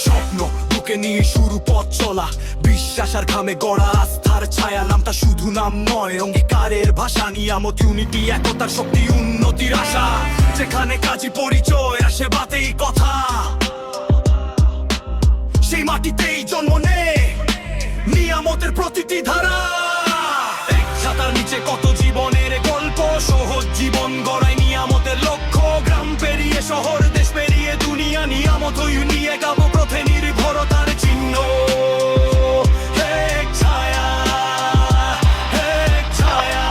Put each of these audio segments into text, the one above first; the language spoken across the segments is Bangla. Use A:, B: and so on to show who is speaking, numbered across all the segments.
A: স্বপ্ন বুকে নিয়ে শুরু পথ চলা, বিশ্বাস আর ঘামে গড়া আস্থার ছায়া। নামটা শুধু নাম নয়, অঙ্গীকারের ভাষা। নিয়ামত, ইউনিটি, একতার শক্তি, উন্নতির আশা। যেখানে কাজী পরিচয় আসে বাতেই কথা, সেই মাটিতেই জন্ম নেয় নিয়ামতের প্রতিটি ধারা। এক ছাতার নিচে কত জীবনের গল্প, সহজ জীবন গড়ায় নিয়ামতের লক্ষ্য। গ্রাম পেরিয়ে শহর, দেশ পেরিয়ে দুনিয়া, নিয়ামত নিয়ে গাবো পথে নির্ভরতার চিহ্ন। এক ছায়া, এক ছায়া।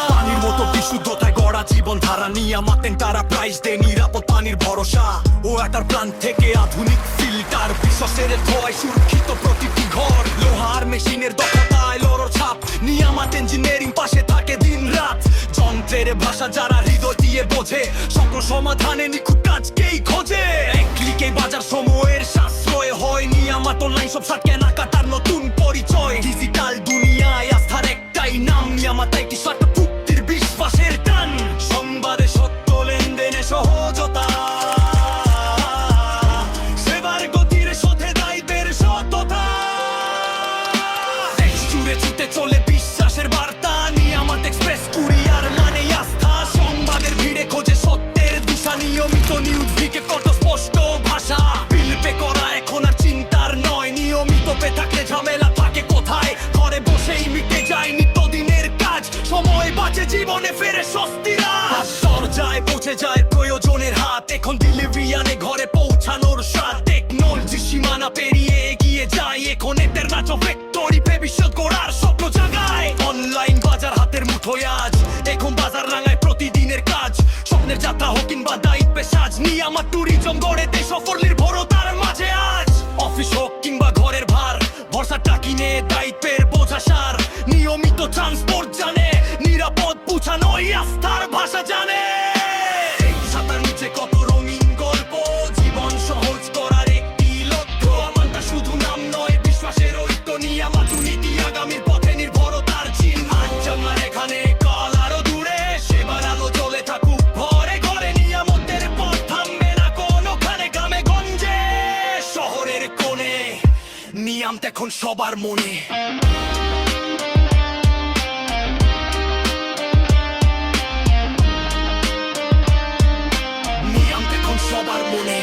A: পানির মতো বিশুদ্ধতায় গড়া জীবন ধারা, নিয়ামতেন তারা প্রাইজ দেয় নিরাপদ পানির ভরসা। ও এটার প্রাণ থেকে আধুনিক ফিল্টার, বিশ্বাসের ধোয়ায় সুরক্ষিত প্রতিটি ঘর। লোহার মেশিনের দক্ষতায় লড়র ছাপ, নিয়ামত ইঞ্জিনিয়ারিং পাশে থাকে দিন রাত। যন্ত্রের ভাষা যারা হৃদয় দিয়ে বোঝে, সকল সমাধানে নিখুঁত কাজকেই খোঁজে। এক ক্লিকে বাজার সময়ের সাশ্রয় হয়, নিয়ামত অনলাইন সব সাত কেনাকাটার নতুন পরিচয়। ডিজিটাল দুনিয়ায় আস্থার একটাই নাম, নিয়ামত একটি শর্ত চুক্তির বিশ্বাসের টান। সংবাদে সত্য, লেনদেনে সহজতা, সেবার গতির সাথে দায়িত্বের সততা। দেশ জুড়ে ছুটে চলে বিশ্বাসের বার্তা, নিয়ামত এক্সপ্রেস কুরিয়ার মানে আস্থা। সংবাদের ভিড়ে খোঁজে সত্যের দিশা, নিয়মিত নিউজ দিকে কত স্পষ্ট ভাষা। বিল পে করা এখন আর চিন্তার নয়, নিয়মিত পে থাকলে ঝামেলা থাকে কোথায়। ঘরে বসেই মিটে যায় নিত্যদিনের কাজ, সময় বাঁচে জীবনে ফেরে স্বস্তিরা। দরজায় পৌঁছে যায় প্রয়োজনের হাত, এখন ডেলিভারি আনে ঘরে পৌঁছানোর স্বাদ। টেকনোলজি সীমানা পেরিয়ে এগিয়ে যায়, এখন এদের নাচ ফ্যাক্টরি ভবিষ্যৎ গড়ার স্বপ্ন জাগায়। অনলাইন বাজার হাতের মুঠোয় আজ, এখন বাজার রাঙায় প্রতিদিনের কাজ। স্বপ্নের যাত্রা হোক কিংবা দায়িত্বে সাজ, নিয়ামত ট্যুরিজম গড়েতে সফল নির্ভরতার মাঝে আজ। অফিস হোক কিংবা ঘরের ভার, ভরসাটা কিনে দায়িত্বের বোঝা সার। নিয়মিত ট্রান্সপোর্ট জানে, নিরাপদ পৌঁছানোই আস্থার ভাষা জানে। এই ছাতার নিচে কত রঙিন গল্প, জীবন সহজ করার একটি লক্ষ্য। আমারটা শুধু নাম নয়, বিশ্বাসের ঐক্য। নিয়ামত নীতি আগামীর পথে নির্ভরতার চিহ্ন। আজ আমার এখানে কাল আরো দূরে, সেবার আলো জ্বলে থাকুক ঘরে ঘরে। নিয়ামতের পথ থামবে না কোনোখানে, গ্রামে গঞ্জে শহরের কোণে। নিয়ামত এখন সবার মনে। নিয়ামত এখন সবার মনে।